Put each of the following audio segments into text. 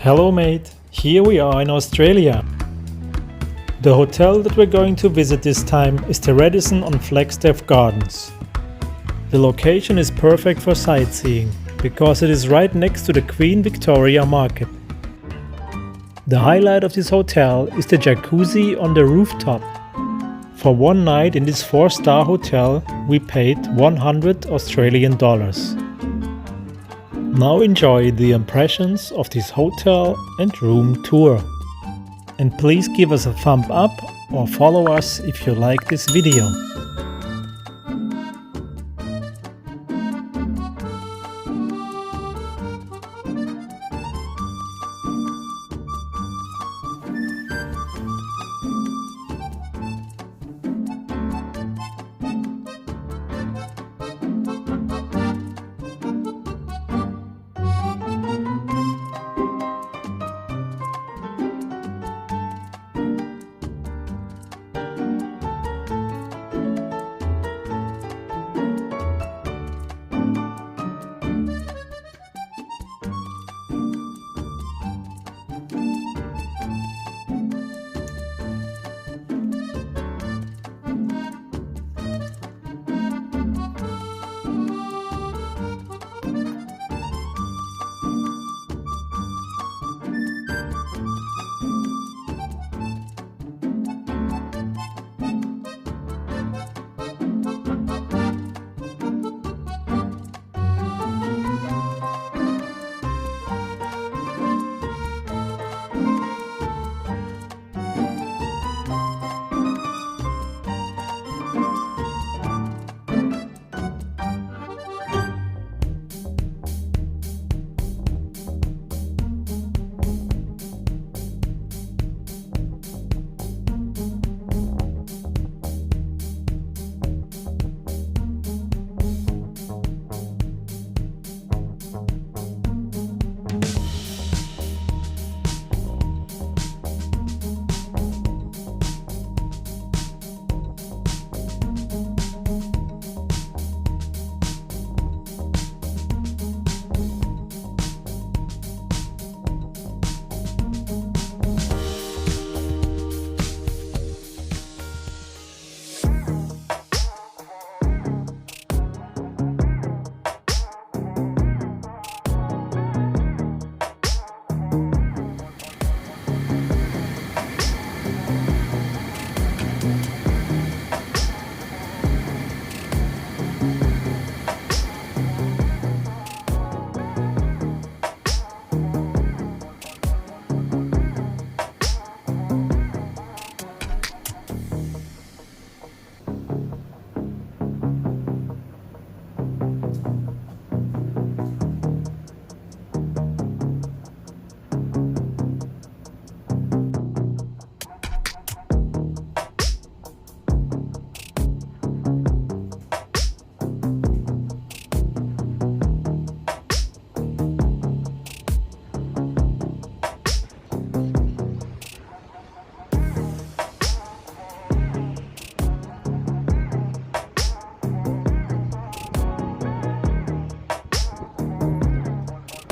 Hello mate, here we are in Australia. The hotel that we're going to visit this time is the Radisson on Flagstaff Gardens. The location is perfect for sightseeing because it is right next to the Queen Victoria Market. The highlight of this hotel is the jacuzzi on the rooftop. For one night in this 4-star hotel we paid $100 Australian. Now enjoy the impressions of this hotel and room tour. And please give us a thumb up or follow us if you like this video.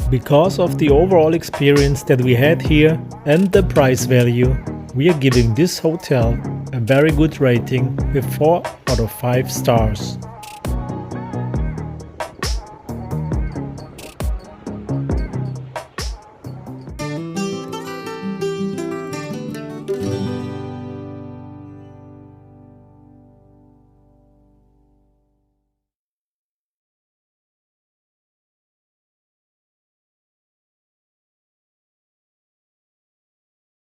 Because of the overall experience that we had here and the price value, we are giving this hotel a very good rating with 4 out of 5 stars.